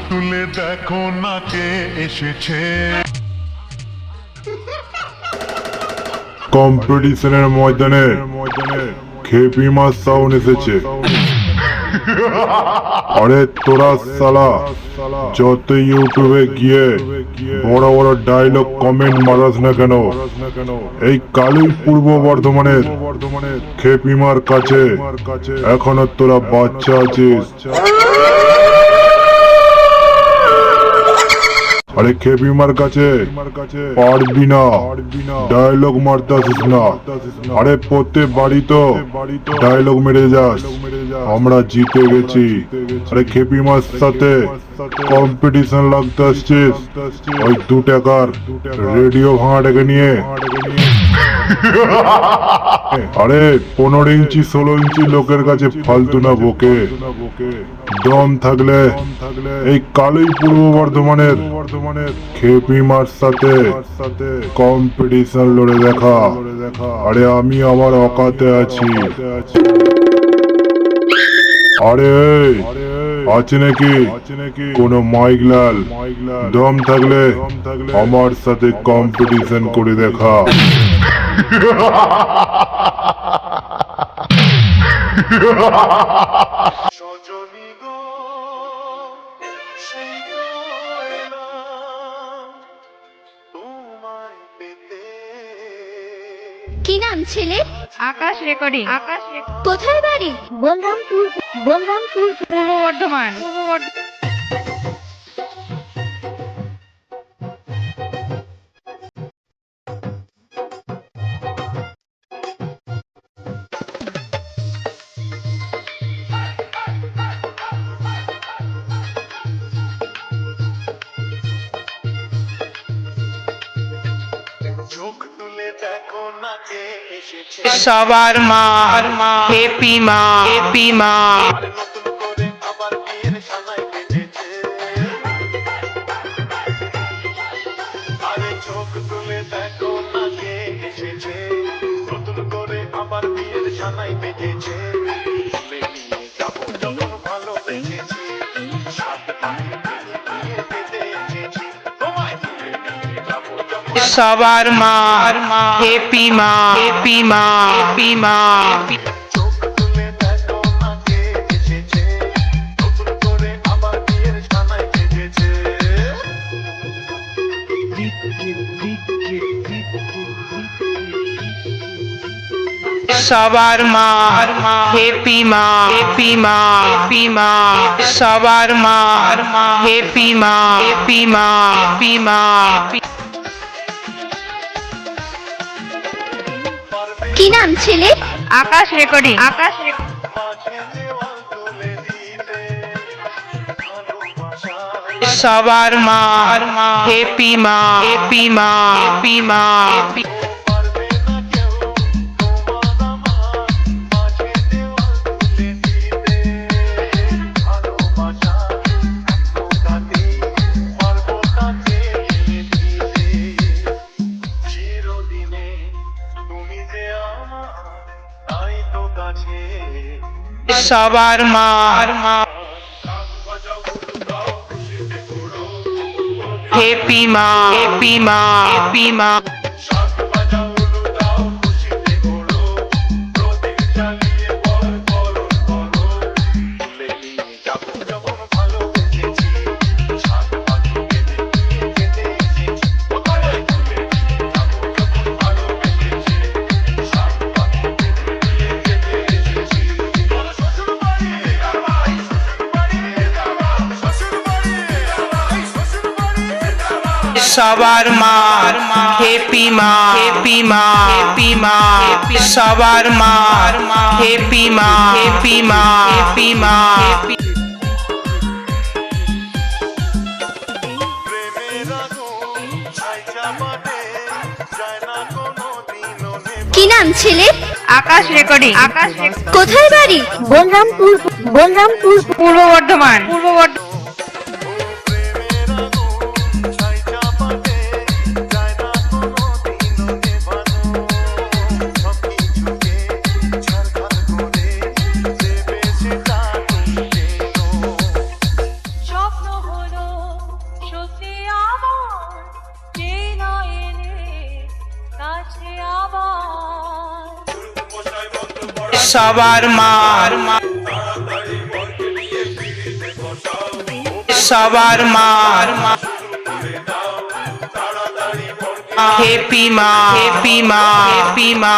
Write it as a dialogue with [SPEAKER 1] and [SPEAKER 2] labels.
[SPEAKER 1] তুলে দেখো না কে এসেছে।
[SPEAKER 2] কম্পিটিশনের ময়দানে খেপি মাছ সাউন্ড এসেছে। আরে তোরা সালা যত ইউটিউবে গিয়ে বড় বড় ডায়লগ কমেন্ট মারাস না কেন, এই কালী পূর্ব বর্ধমানের খেপিমার কাছে এখনো তোরা বাচ্চা আছিস। আরে খেপিমার কাছে পারবি না, ডায়লগ মারতে আসিস না। আরে প্রত্যেক বাড়ি তো ডায়লগ মেরে যাস। আমরা জিতে গেছি। আরে খেপিমার সাথে কম্পিটিশন লাগতে আসছিস ওই 2 টাকার রেডিও ভাঙাটাকে নিয়ে। আরে 15 ইঞ্চি 16 ইঞ্চি লোকের কাছে ফালতু না বকে। দম থাকলে এই কালী পূর্ব বর্ধমানের খেপিমার সাথে কম্পিটিশন লড়ে দেখা। আরে আমি আমার অকাতে আছি। আরে আছে নাকি কোন মাইকলাল? দম থাকলে আমার সাথে কম্পিটিশন করে দেখা।
[SPEAKER 3] কি নাম ছেলে?
[SPEAKER 4] আকাশ রেকর্ডিং।
[SPEAKER 3] কোথায় বাড়ি? বলরামপুর।
[SPEAKER 4] পূর্ব বর্ধমান।
[SPEAKER 5] সবার মা হেপি মা, হেপি মা। সবার মা হেপি মা, হেপি মা, হেপি মা। সবার মা হেপি মা, হেপি মা, হেপি মা। সবার মা হেপি মা, হেপি মা, হেপি মা।
[SPEAKER 3] কি নাম ছেলে?
[SPEAKER 4] আকাশ রেকর্ডিং।
[SPEAKER 5] সবার মা হেপি মা, হেপি মা, হেপি মা। সবার মা হেপি মা, হেপি মা, হেপি মা। সবার মা হেপি মা, হেপি মা, হেপি মা। সবার মা হেপি মা, হেপি মা, হেপি মা।
[SPEAKER 3] কি নাম ছেলে?
[SPEAKER 4] আকাশ রেকর্ডিং।
[SPEAKER 3] কোথায় বাড়ি? বলরামপুর।
[SPEAKER 4] পূর্ব বর্ধমান।
[SPEAKER 5] সবার মা সবার মা হ্যাপি মা হ্যাপি মা হ্যাপি মা